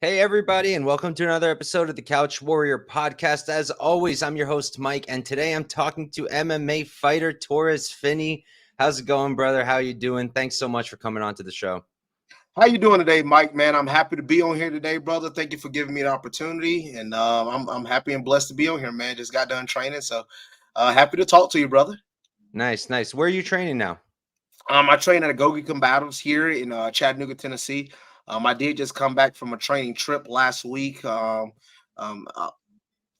Hey, everybody, and welcome to another episode of the Couch Warrior podcast. As always, I'm your host, Mike, and today I'm talking to MMA fighter Torrez Finney. How's it going, brother? How you doing? Thanks so much for coming on to the show. How you doing today, Mike? Man, I'm happy to be on here today, brother. Thank you for giving me the opportunity, and I'm happy and blessed to be on here, man. Just got done training, so happy to talk to you, brother. Nice, nice. Where are you training now? I train at Agogi Combatives here in Chattanooga, Tennessee. I did just come back from a training trip last week. Um, uh,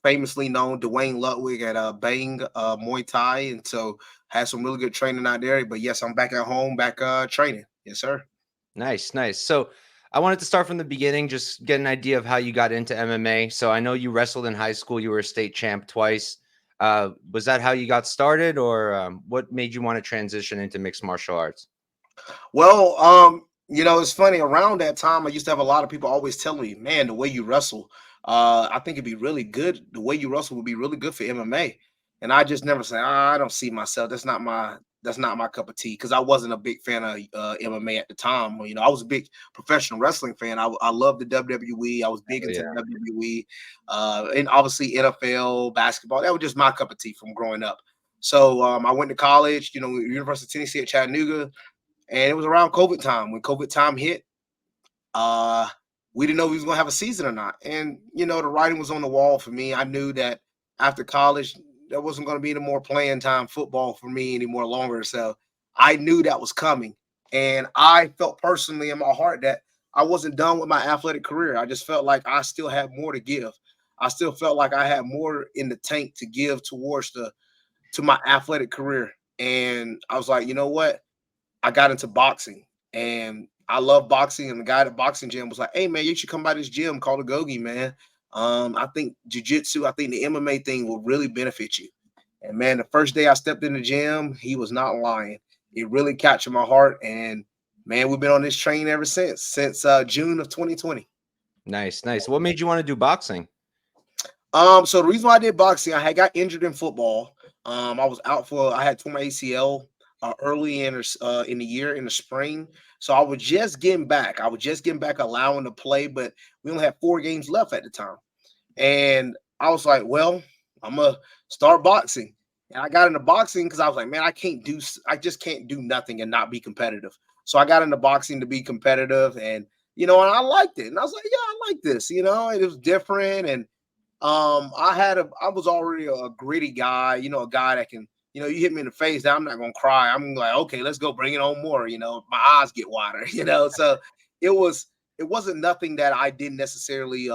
Famously known Dwayne Ludwig at Bang Muay Thai, and so had some really good training out there. But yes, I'm back at home, back training. Yes, sir. Nice, nice. So I wanted to start from the beginning, just get an idea of how you got into MMA. So I know you wrestled in high school. You were a state champ twice. Was that how you got started, or what made you want to transition into mixed martial arts? Well, it's funny. Around that time, I used to have a lot of people always telling me, "Man, the way you wrestle, I think it'd be really good. The way you wrestle would be really good for MMA." And I just never say, "I don't see myself. That's not my cup of tea." Because I wasn't a big fan of MMA at the time. I was a big professional wrestling fan. I loved the WWE. I was big Oh, into yeah. WWE, and obviously NFL basketball. That was just my cup of tea from growing up. So I went to college. University of Tennessee at Chattanooga, and it was around COVID time. When COVID time hit, uh, we didn't know if we was gonna have a season or not. And the writing was on the wall for me. I knew that after college, there wasn't gonna be any more playing time football for me anymore longer. So I knew that was coming. And I felt personally in my heart that I wasn't done with my athletic career. I just felt like I still had more to give. I still felt like I had more in the tank to give towards to my athletic career. And I was like, you know what? I got into boxing, and I love boxing. And the guy at the boxing gym was like, "Hey man, you should come by this gym called the Gogi, man. I think jujitsu, I think the MMA thing will really benefit you." And man, the first day I stepped in the gym, he was not lying. It really captured my heart, and man, we've been on this train ever since June of 2020. Nice, nice. What made you want to do boxing? So the reason why I did boxing, I had got injured in football. I had torn my ACL early in the year in the spring. So I was just getting back. I was just getting back, allowing to play, but we only had 4 games left at the time. And I was like, well, I'm gonna start boxing. And I got into boxing because I was like, man, I just can't do nothing and not be competitive. So I got into boxing to be competitive, and and I liked it. And I was like, yeah, I like this. It was different, and I was already a gritty guy, a guy that can, you hit me in the face, I'm not gonna cry. I'm like, okay, let's go, bring it on more. My eyes get wider, So it was it wasn't nothing that I didn't necessarily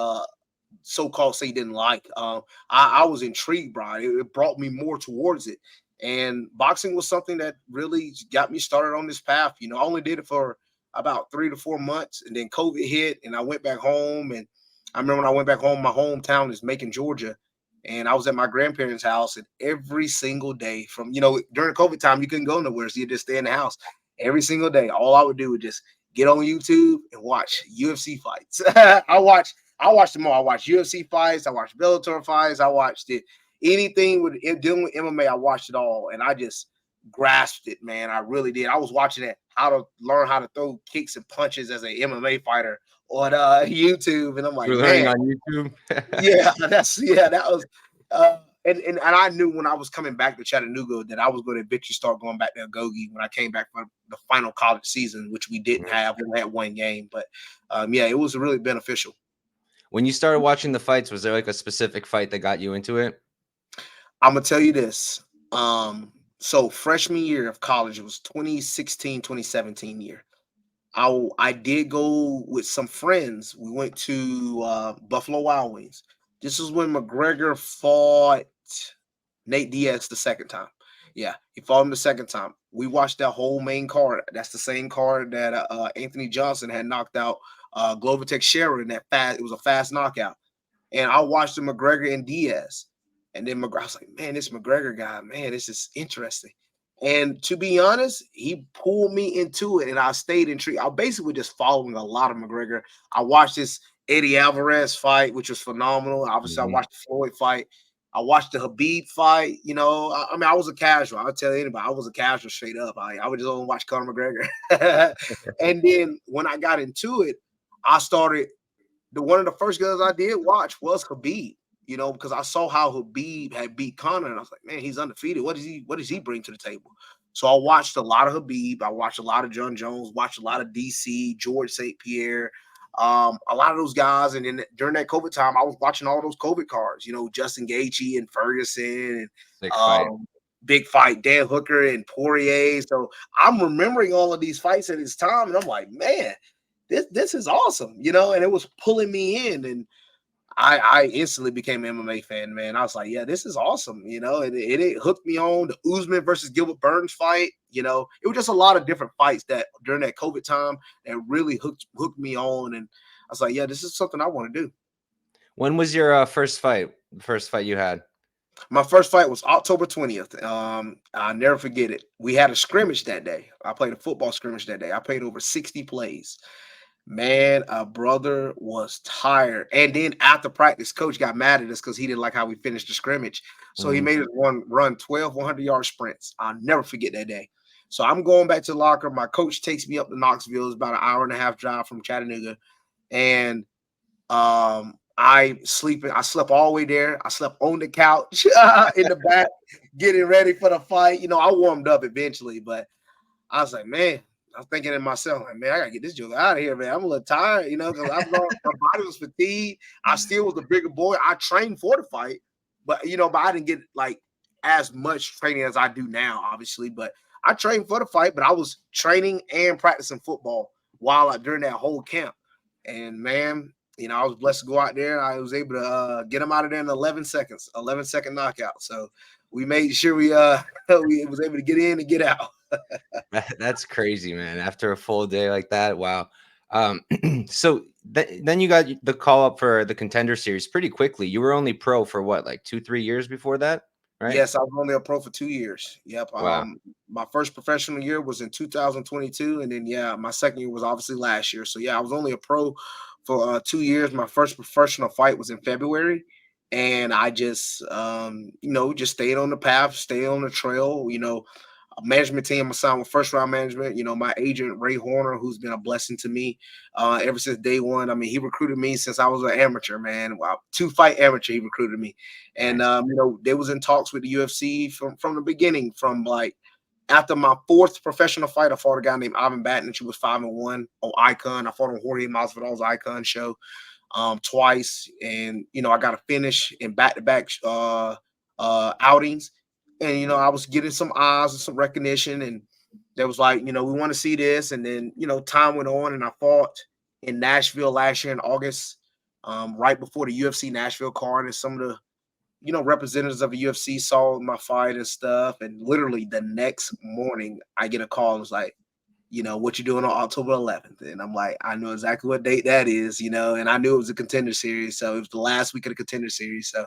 so-called say didn't like. I was intrigued by it. It brought me more towards it. And boxing was something that really got me started on this path. I only did it for about 3 to 4 months, and then COVID hit, and I went back home. And I remember when I went back home, my hometown is Macon, Georgia, and I was at my grandparents' house, and every single day from during COVID time, you couldn't go nowhere, so you just stay in the house. Every single day, all I would do was just get on YouTube and watch UFC fights. I watched them all. I watched UFC fights. I watched Bellator fights. I watched it. Anything with dealing with MMA, I watched it all, and I just grasped it, man. I really did. I was watching it, how to learn how to throw kicks and punches as an MMA fighter on YouTube, and I'm You like, were learning man, on YouTube? that was. And I knew when I was coming back to Chattanooga that I was going to eventually start going back to Agogi when I came back for the final college season, which we didn't have. We only had 1 game, but it was really beneficial. When you started watching the fights, was there like a specific fight that got you into it? I'm gonna tell you this. So freshman year of college, it was 2016, 2017 year. I did go with some friends. We went to Buffalo Wild Wings. This is when McGregor fought Nate Diaz the second time. Yeah, he fought him the second time. We watched that whole main card. That's the same card that Anthony Johnson had knocked out Glover Teixeira in that fast. It was a fast knockout. And I watched the McGregor and Diaz. And then McGregor, I was like, man, this McGregor guy, man, this is interesting. And to be honest, he pulled me into it, and I stayed intrigued. I basically just following a lot of McGregor. I watched this Eddie Alvarez fight, which was phenomenal. Obviously, I Mhm. watched the Floyd fight. I watched the Habib fight. I mean, I was a casual. I'll tell anybody, I was a casual straight up. I would just only watch Conor McGregor. And then when I got into it, I started one of the first guys I did watch was Khabib. You know, because I saw how Khabib had beat Conor, and I was like, man, he's undefeated. What does he bring to the table? So I watched a lot of Khabib. I watched a lot of John Jones. Watched a lot of DC, George St. Pierre, a lot of those guys. And then during that COVID time, I was watching all those COVID cards. You know, Justin Gaethje and Ferguson, and Big fight. big fight, Dan Hooker and Poirier. So I'm remembering all of these fights at this time, and I'm like, man, this is awesome, you know. And it was pulling me in, and I instantly became an MMA fan, man. I was like, yeah, this is awesome, you know. And it hooked me on the Usman versus Gilbert Burns fight. You know, it was just a lot of different fights that during that COVID time that really hooked me on, and I was like, yeah, this is something I want to do. When was your first fight? The first fight you had? My first fight was October 20th. I'll never forget it. We had a scrimmage that day. I played a football scrimmage that day. I played over 60 plays. Man, a brother was tired. And then after practice, coach got mad at us because he didn't like how we finished the scrimmage. So he made us run 12 100-yard sprints. I'll never forget that day. So I'm going back to the locker. My coach takes me up to Knoxville. It's about an hour and a half drive from Chattanooga. And I slept all the way there. I slept on the couch in the back, getting ready for the fight. You know, I warmed up eventually, but I was like, man, I was thinking to myself, like, man, I gotta get this joke out of here, man. I'm a little tired, you know, because my body was fatigued. I still was a bigger boy. I trained for the fight, but I didn't get like as much training as I do now, obviously. But I trained for the fight, but I was training and practicing football during that whole camp. And man, I was blessed to go out there. I was able to get him out of there in 11 seconds, 11-second knockout. So we made sure we was able to get in and get out. That's crazy, man. After a full day like that, wow. So then you got the call up for the Contender Series pretty quickly. You were only pro for what, like 2-3 years before that, right? Yes, I was only a pro for 2 years. Yep. Wow. My first professional year was in 2022, and then my second year was obviously last year. So I was only a pro for 2 years. My first professional fight was in February, and I just just stayed on the path, stayed on the trail. Management team assigned with first round management. My agent Ray Horner, who's been a blessing to me ever since day one. I mean, he recruited me since I was an amateur, man. Wow, 2-fight amateur, he recruited me, and Nice. they was in talks with the UFC from the beginning. From like after my fourth professional fight, I fought a guy named Ivan Batnich, who was 5-1 on Icon. I fought on Jorge Masvidal's Icon show twice, and I got a finish in back-to-back outings. And I was getting some eyes and some recognition, and there was like, we want to see this. And then time went on, and I fought in Nashville last year in August, right before the UFC Nashville card, and some of the representatives of the UFC saw my fight and stuff. And literally the next morning, I get a call. And it's like, what you doing on October 11th? And I'm like, I know exactly what date that is, and I knew it was a Contender Series. So it was the last week of the Contender Series. So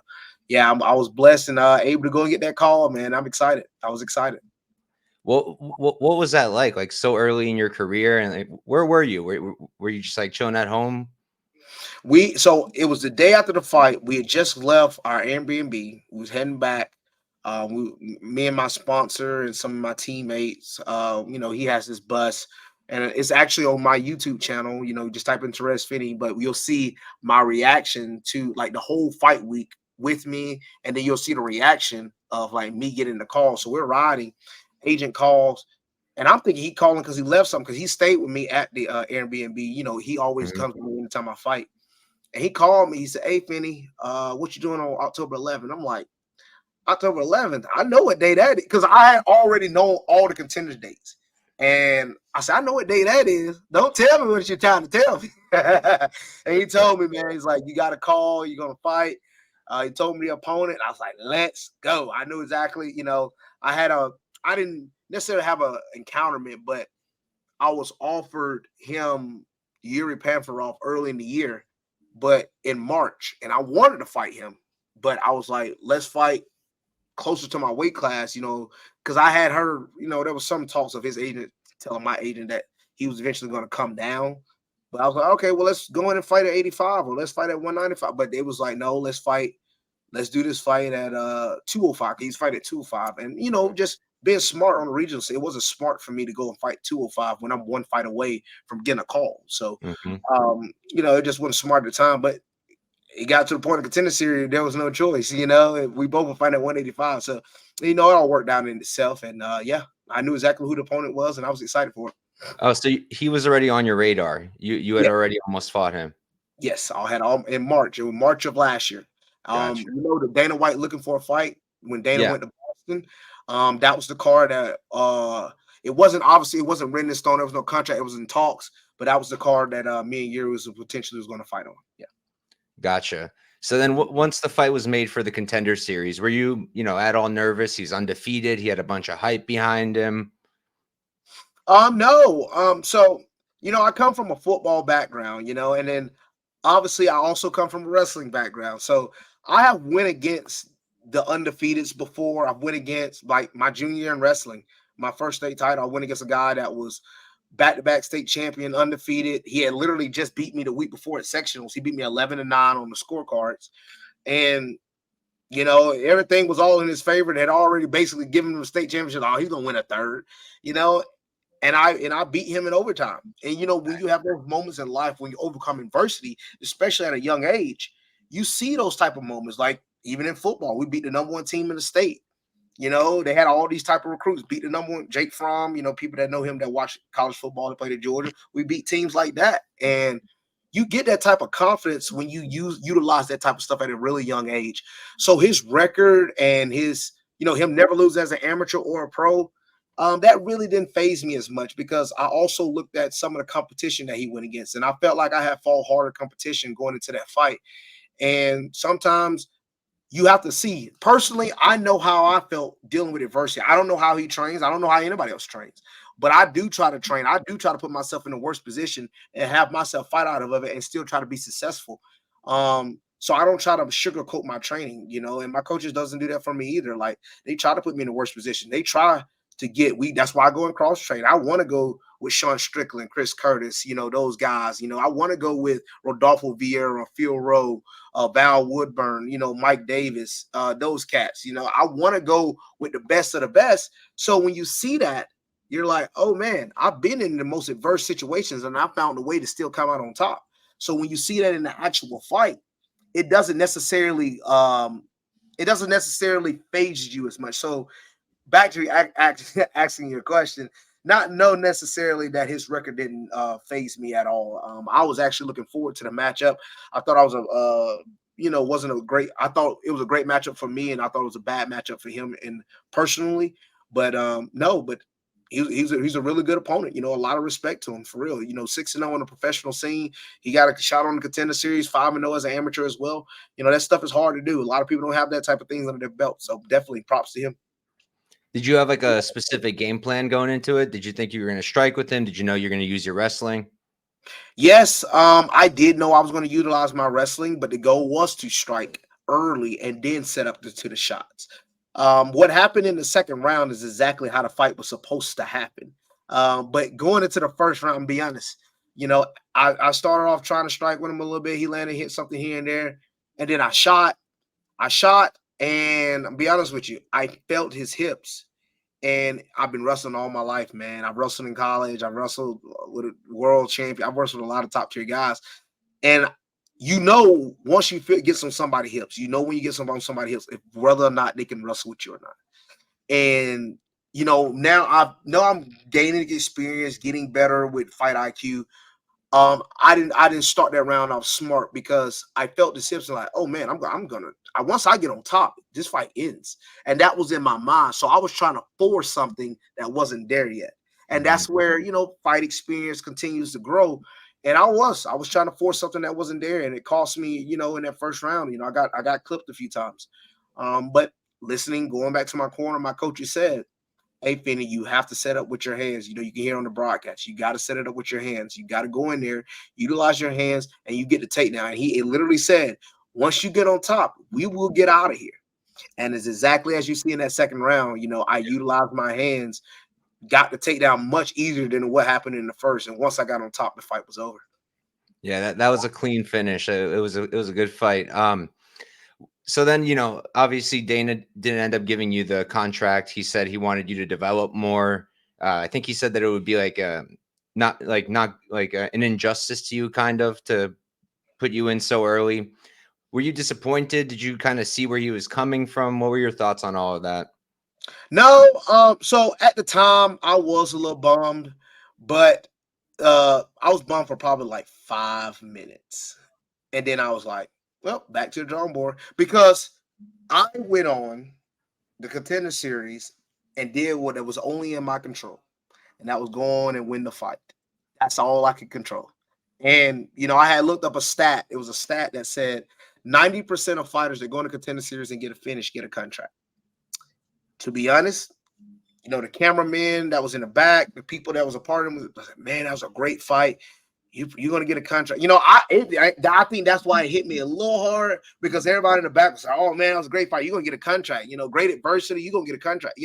I was blessed and able to go and get that call, man. I'm excited. I was excited. What was that like? Like so early in your career, and like, where were you? Were you just like chilling at home? So it was the day after the fight. We had just left our Airbnb. We was heading back. Me and my sponsor and some of my teammates. He has this bus, and it's actually on my YouTube channel. Just type in Torrez Finney, but you'll see my reaction to like the whole fight week with me, and then you'll see the reaction of like me getting the call. So we're riding. Agent calls. And I'm thinking he calling because he left something, because he stayed with me at the Airbnb. He always comes to me anytime I fight. And he called me. He said, "Hey, Finney, what you doing on October 11th?" I'm like, October 11th? I know what day that is, because I had already known all the contenders dates. And I said, I know what day that is. Don't tell me what you're trying to tell me. And he told me, man, he's like, you got a call. You're going to fight. He told me the opponent. I was like, let's go. I knew exactly, I didn't necessarily have an encounterment, but I was offered him Yuri Panfarov early in the year, but in March, and I wanted to fight him, but I was like, let's fight closer to my weight class, because I had heard, there was some talks of his agent telling my agent that he was eventually going to come down. But I was like, okay, well, let's go in and fight at 85, or let's fight at 195. But it was like, no, let's do this fight at 205. He's fighting at 205. And, just being smart on the regionals, it wasn't smart for me to go and fight 205 when I'm one fight away from getting a call. So, Mhm. it just wasn't smart at the time. But it got to the point of Contender Series, there was no choice. We both were fighting at 185. So, it all worked out in itself. And yeah, I knew exactly who the opponent was, and I was excited for it. Oh, so he was already on your radar. You had Yeah. already almost fought him. Yes, I had all in March. It was March of last year. Gotcha. The Dana White looking for a fight when Dana Yeah. went to Boston. That was the card that it wasn't written in stone. There was no contract. It was in talks, but that was the card that me and Yuri was potentially going to fight on. Yeah. Gotcha. So then once the fight was made for the Contender Series, were you at all nervous? He's undefeated. He had a bunch of hype behind him. No. So I come from a football background, and then obviously I also come from a wrestling background. So I have went against the undefeateds before. I've went against like my junior year in wrestling, my first state title. I went against a guy that was back-to-back state champion, undefeated. He had literally just beat me the week before at sectionals. He beat me 11-9 on the scorecards. And everything was all in his favor. They had already basically given him a state championship. Oh, he's gonna win a third, and I beat him in overtime. And when you have those moments in life when you overcome adversity, especially at a young age, you see those type of moments. Like even in football, we beat the number one team in the state. They had all these type of recruits, beat the number one Jake Fromm, people that know him that watch college football that played at Georgia. We beat teams like that. And you get that type of confidence when you utilize that type of stuff at a really young age. So his record and his, him never lose as an amateur or a pro, that really didn't phase me as much because I also looked at some of the competition that he went against, and I felt like I had fought harder competition going into that fight. And sometimes you have to see. Personally, I know how I felt dealing with adversity. I don't know how he trains. I don't know how anybody else trains. But I do try to train. I do try to put myself in the worst position and have myself fight out of it and still try to be successful. So I don't try to sugarcoat my training, and my coaches doesn't do that for me either. Like they try to put me in the worst position. They try to get that's why I go and cross train. I want to go with Sean Strickland, Chris Curtis, those guys. I want to go with Rodolfo Vieira, Phil Rowe, Val Woodburn, Mike Davis, those cats. I want to go with the best of the best. So when you see that, you're like, oh man, I've been in the most adverse situations and I found a way to still come out on top. So when you see that in the actual fight, it doesn't necessarily phase you as much. So back to asking your question, not know necessarily that his record didn't phase me at all. I was actually looking forward to the matchup. I thought I was I thought it was a great matchup for me, and I thought it was a bad matchup for him and personally. But no, but he's a really good opponent. A lot of respect to him for real. 6-0 on the professional scene. He got a shot on the Contender Series, 5-0 as an amateur as well. That stuff is hard to do. A lot of people don't have that type of things under their belt. So definitely props to him. Did you have like a specific game plan going into it? Did you think you were going to strike with him? Did you know you're going to use your wrestling? Yes, I did know I was going to utilize my wrestling, but the goal was to strike early and then set up to the shots. What happened in the second round is exactly how the fight was supposed to happen. But going into the first round, be honest, I started off trying to strike with him a little bit. He landed, hit something here and there, and then I shot, and I'll be honest with you, I felt his hips. And I've been wrestling all my life, man. I've wrestled in college. I've wrestled with a world champion. I've wrestled with a lot of top tier guys. And once you get somebody hips, when you get somebody hips, if whether or not they can wrestle with you or not. And now I'm gaining experience, getting better with fight IQ. I didn't start that round off smart because I felt the hips and like, oh man, once I get on top, this fight ends. And that was in my mind. So I was trying to force something that wasn't there yet. And that's where, fight experience continues to grow. And I was trying to force something that wasn't there. And it cost me, in that first round, I got clipped a few times. But going back to my corner, my coaches said, hey, Finney, you have to set up with your hands. You can hear on the broadcast. You got to set it up with your hands. You got to go in there, utilize your hands, and you get the takedown. And it literally said, once you get on top, we will get out of here. And it's exactly as you see in that second round. I utilized my hands, got the takedown much easier than what happened in the first. And once I got on top, the fight was over. Yeah, that was a clean finish. It was a good fight. So then, obviously Dana didn't end up giving you the contract. He said he wanted you to develop more. I think he said that it would be like not like an injustice to you, kind of, to put you in so early. Were you disappointed? Did you kind of see where he was coming from? What were your thoughts on all of that? No, so at the time I was a little bummed, but I was bummed for probably like 5 minutes. And then I was like, well, back to the drawing board because I went on the Contender Series and did what was only in my control, and that was go on and win the fight. That's all I could control. And I had looked up a stat. It was a stat that said 90% of fighters that go into Contender Series and get a finish get a contract. To be honest, the cameraman that was in the back, the people that was a part of him, was like, man, that was a great fight. You're gonna get a contract. I think that's why it hit me a little hard because everybody in the back was like, "Oh man, that was a great fight. You're gonna get a contract. Great adversity. You're gonna get a contract."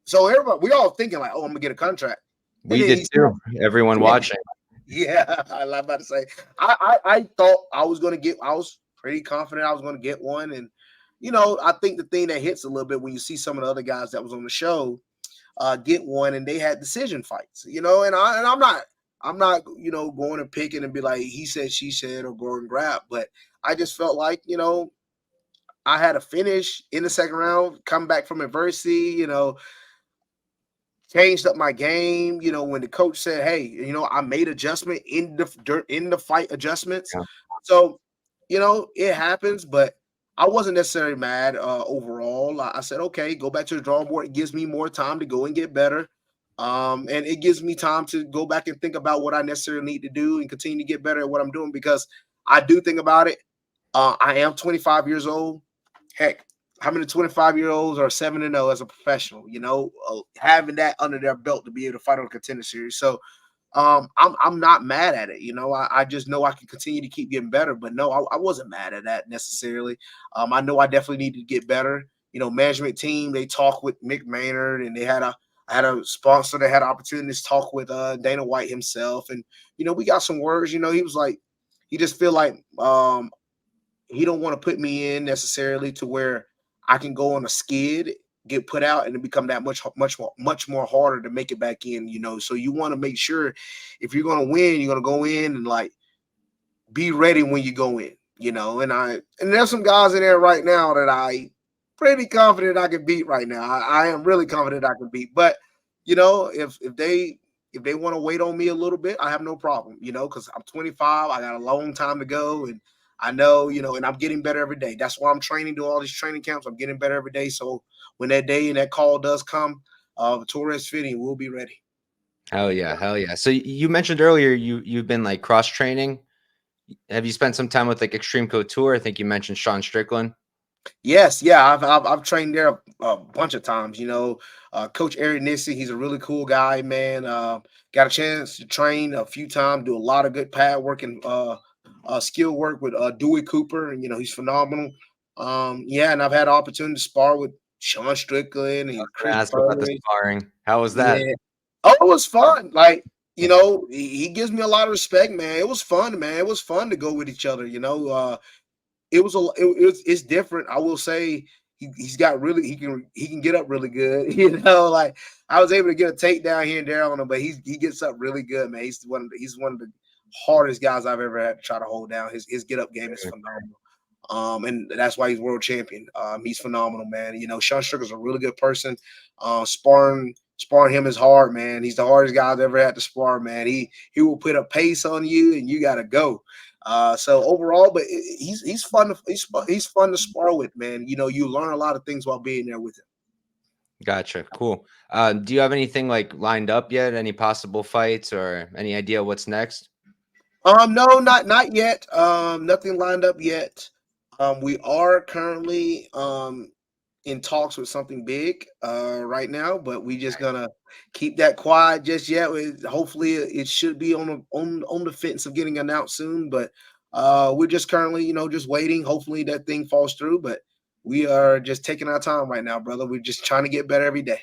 So everybody, we all thinking like, "Oh, I'm gonna get a contract." We did too. Everyone watching. Yeah, I'm about to say, I thought I was gonna get. I was pretty confident I was gonna get one, and I think the thing that hits a little bit when you see some of the other guys that was on the show get one, and they had decision fights. And I'm not going and picking and be like he said, she said, or go and grab. But I just felt like I had a finish in the second round, come back from adversity. Changed up my game. When the coach said, "Hey, I made adjustment in the fight adjustments." Yeah. So it happens, but I wasn't necessarily mad overall. I said, okay, go back to the drawing board. It gives me more time to go and get better. And it gives me time to go back and think about what I necessarily need to do and continue to get better at what I'm doing because I do think about it. I am 25 years old. Heck, how many 25-year-olds are 7-0 as a professional? Having that under their belt to be able to fight on a Contender Series. So I'm not mad at it. I just know I can continue to keep getting better. But no, I wasn't mad at that necessarily. I know I definitely need to get better. Management team, they talk with Mick Maynard, and I had a sponsor that had opportunities to talk with Dana White himself. And we got some words. He was like, he just feel like he don't want to put me in necessarily to where I can go on a skid, get put out, and it become that much more harder to make it back in. So you want to make sure if you're going to win, you're going to go in and like be ready when you go in. And there's some guys in there right now that I pretty confident I can beat right now. I am really confident I can beat. But if they want to wait on me a little bit, I have no problem. Because I'm 25, I got a long time to go, and I know, and I'm getting better every day. That's why I'm training, doing all these training camps. I'm getting better every day. So when that day and that call does come, Torrez Finney will be ready. Hell yeah, hell yeah. So you mentioned earlier you've been like cross training. Have you spent some time with like Extreme Couture? I think you mentioned Sean Strickland. Yes, yeah, I've trained there a bunch of times. Coach Eric Nissy, he's a really cool guy, man. Got a chance to train a few times, do a lot of good pad work and skill work with Dewey Cooper, and he's phenomenal. Yeah, and I've had an opportunity to spar with Sean Strickland and Chris Ask about the Perry. sparring. How was that? Yeah. Oh, it was fun. Like, he gives me a lot of respect, man. It was fun, man. It was fun to go with each other. It's different. I will say he's got really he can get up really good. Like I was able to get a takedown here and there on him, but he gets up really good, man. He's one of the hardest guys I've ever had to try to hold down. His get up game is phenomenal. And that's why he's world champion. He's phenomenal, man. Sean Strickland's a really good person. Sparring him is hard, man. He's the hardest guy I've ever had to spar, man. He will put a pace on you, and you got to go. So overall, but he's fun to spar with, man. You learn a lot of things while being there with him. Gotcha. Cool. Do you have anything like lined up yet? Any possible fights or any idea what's next? No, not yet. Nothing lined up yet. We are currently in talks with something big right now, but we just gonna keep that quiet just yet. Hopefully, it should be on the fence of getting announced soon. But we're just currently, just waiting. Hopefully, that thing falls through. But we are just taking our time right now, brother. We're just trying to get better every day.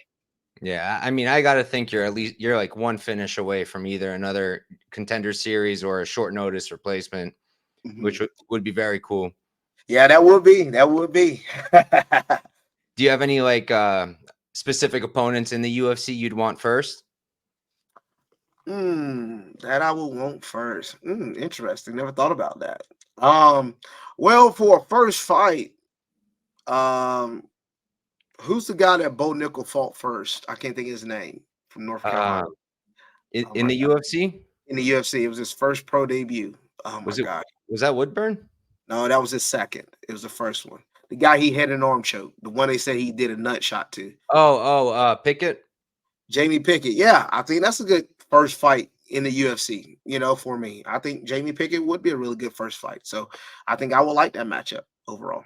Yeah, I mean, I gotta think you're like one finish away from either another Contender Series or a short notice replacement, Mhm. which would be very cool. Yeah, that would be. That would be. Do you have any like specific opponents in the UFC you'd want first? That I would want first. Interesting. Never thought about that. Um, well, for a first fight, um, who's the guy that Bo Nickel fought first? I can't think of his name from North Uh, Carolina. Oh in my the god. UFC? In the UFC. It was his first pro debut. Oh my Was it god. was that Woodburn? No, that was his second. It was the first one. The guy he had an arm choke. The one they said he did a nut shot to. Pickett. Jamie Pickett. Yeah, I think that's a good first fight in the UFC, for me. I think Jamie Pickett would be a really good first fight. So I think I would like that matchup overall.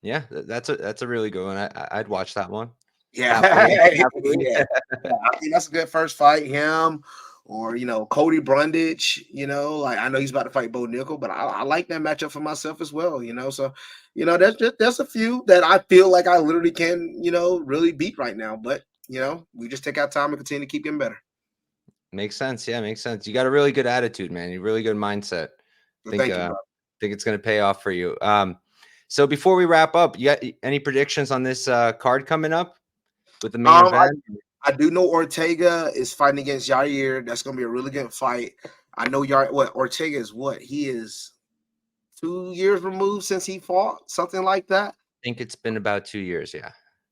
Yeah, that's a really good one. I'd watch that one Yeah. happily. Happily. Yeah. Yeah. I think that's a good first fight. Him or Cody Brundage, like I know he's about to fight Bo Nickel, but I like that matchup for myself as well, So, that's a few that I feel like I literally can, really beat right now. But we just take our time and continue to keep getting better. Makes sense. Yeah, makes sense. You got a really good attitude, man. You really good mindset. So Think thank you, bro. think it's gonna pay off for you. So before we wrap up, you got any predictions on this card coming up with the main I, event? I do know Ortega is fighting against Yair. That's gonna be a really good fight. I know Ortega is what? He is 2 years removed since he fought, something like that. I think it's been about 2 years. Yeah,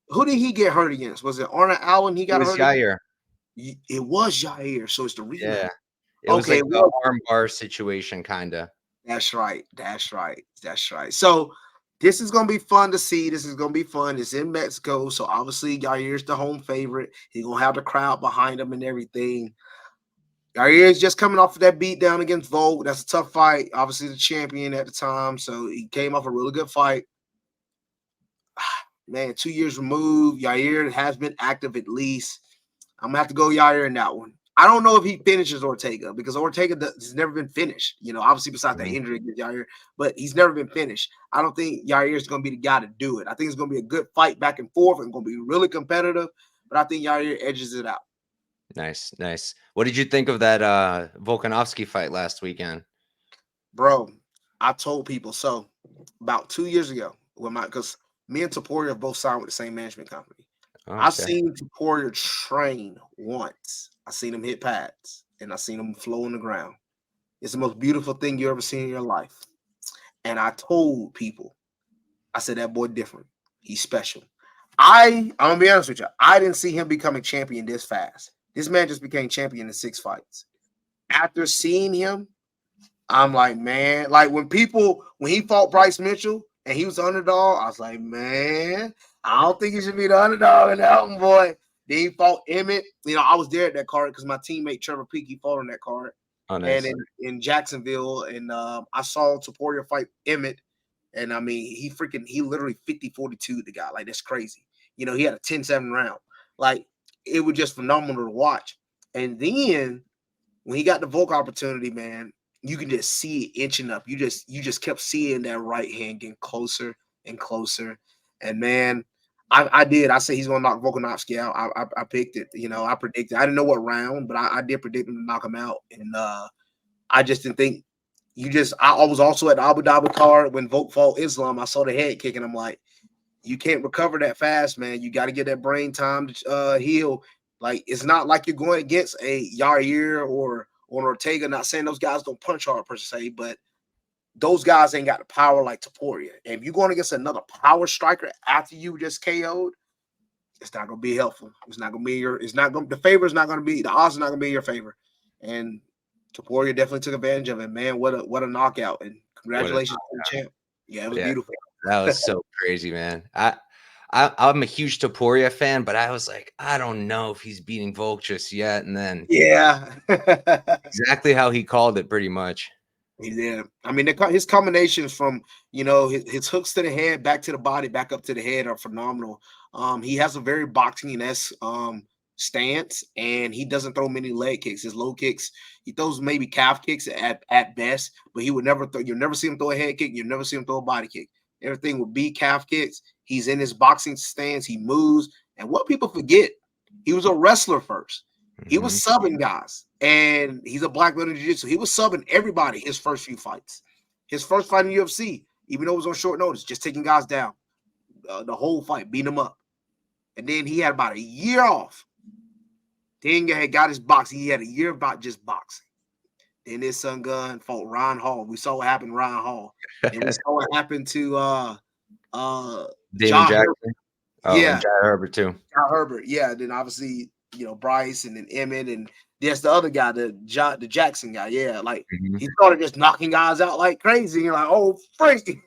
Who did he get hurt against? Was it Arnold Allen he it got was hurt against? Jair. It was Jair, so it's the Yeah, rematch. it was Okay, like a well, arm bar situation, kind of. that's right. That's right. That's right. So this is gonna be fun to see. This is gonna be fun. It's in Mexico, so obviously Jair's the home favorite. He's gonna have the crowd behind him and everything. Yair is just coming off of that beat down against Volk. That's a tough fight. Obviously, the champion at the time, so he came off a really good fight. Man, 2 years removed. Yair has been active at least. I'm gonna have to go Yair in that one. I don't know if he finishes Ortega because Ortega has never been finished. Obviously besides that Mhm. injury against Yair, but he's never been finished. I don't think Yair is going to be the guy to do it. I think it's going to be a good fight back and forth and going to be really competitive. But I think Yair edges it out. Nice, nice. What did you think of that Volkanovski fight last weekend? Bro, I told people so about 2 years ago because me and Toria both signed with the same management company. Oh, I okay. seen Toria train once. I seen him hit pads and I seen him flow on the ground. It's the most beautiful thing you ever seen in your life. And I told people, I said that boy different. He's special. I'm gonna be honest with you. I didn't see him becoming champion this fast. This man just became champion in 6 fights. After seeing him, I'm like, man, like when he fought Bryce Mitchell and he was the underdog, I was like, man, I don't think he should be the underdog in that one, boy. Then he fought Emmett. I was there at that card because my teammate Trevor Peake, he fought on that card. Oh, And nice. in Jacksonville, and I saw Topuria fight Emmett, and I mean, he literally 50-42 the guy. Like, that's crazy. He had a 10-7 round. Like, it was just phenomenal to watch. And then when he got the Volk opportunity, man, you can just see it inching up. You just kept seeing that right hand getting closer and closer. And man, I did. I said he's gonna knock Volkanovski out. I picked it. I predicted. I didn't know what round, but I did predict him to knock him out. And I just didn't think I was also at the Abu Dhabi card when Volk fought Islam. I saw the head kick, and I'm like, you can't recover that fast, man. You got to get that brain time to heal. Like, it's not like you're going against a Yair or Ortega. Not saying those guys don't punch hard per se, but those guys ain't got the power like Topuria. And if you're going against another power striker after you just KO'd, it's not gonna be helpful. It's not gonna be the favor is not gonna be the odds are not gonna be in your favor. And Topuria definitely took advantage of it, man. What a knockout. And What a congratulations to the champ. Yeah, it was Yeah, beautiful. that was so crazy, man. I'm a huge Topuria fan, but I was like, I don't know if he's beating Volk just yet. And then Yeah. exactly how he called it, pretty much. Yeah, I mean, his combinations from his hooks to the head, back to the body, back up to the head are phenomenal. He has a very boxing-esque stance, and he doesn't throw many leg kicks. His low kicks, he throws maybe calf kicks at best, but he would never throw. You'll never see him throw a head kick. You'll never see him throw a body kick. Everything would be calf kicks. He's in his boxing stance. He moves, and what people forget, he was a wrestler first. He was Mhm. subbing guys, and he's a black belt in jiu-jitsu. He was subbing everybody his first few fights. His first fight in UFC, even though it was on short notice, just taking guys down the whole fight, beating them up. And then he had about a year off. Then he had got his boxing. He had a year about just boxing. Then his son Gun fought Ron Hall. We saw what happened to Ron Hall. And we saw what happened to Damon John Jackson. Herbert. Oh, Yeah. and John Herbert too. John Herbert. Yeah. Then obviously, Bryce and then Emmett. And there's the other guy, the Jackson guy. Yeah. Like he started just knocking guys out like crazy. You're like, oh, freak.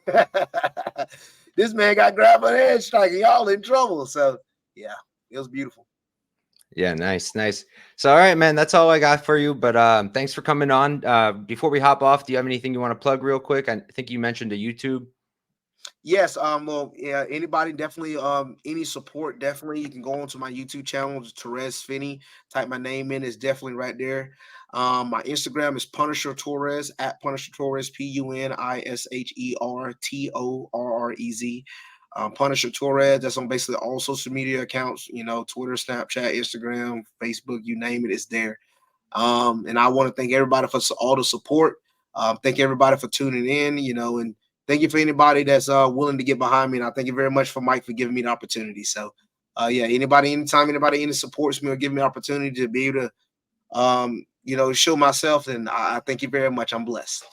This man got grabbed by the head striking. Y'all in trouble. So yeah, it was beautiful. Yeah, nice. So, all right, man, that's all I got for you. But thanks for coming on. Before we hop off, do you have anything you want to plug real quick? I think you mentioned a YouTube. Yes. Well, yeah. Anybody definitely. Any support definitely. You can go onto my YouTube channel, Torrez Finney. Type my name in. It's definitely right there. My Instagram is Punisher Torrez at Punisher Torrez PUNISHERTORREZ. Punisher Torrez. That's on basically all social media accounts. Twitter, Snapchat, Instagram, Facebook. You name it, it's there. And I want to thank everybody for all the support. Thank everybody for tuning in. And thank you for anybody that's willing to get behind me. And I thank you very much for Mike for giving me the opportunity. So, yeah, anytime anybody supports me or give me an opportunity to be able to, show myself, and I thank you very much. I'm blessed.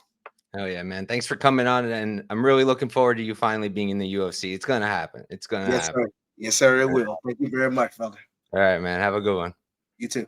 Oh yeah, man. Thanks for coming on. And I'm really looking forward to you finally being in the UFC. It's going to happen. It's going to happen. Sir. Yes, sir. It will. Thank you very much, brother. All right, man. Have a good one. You too.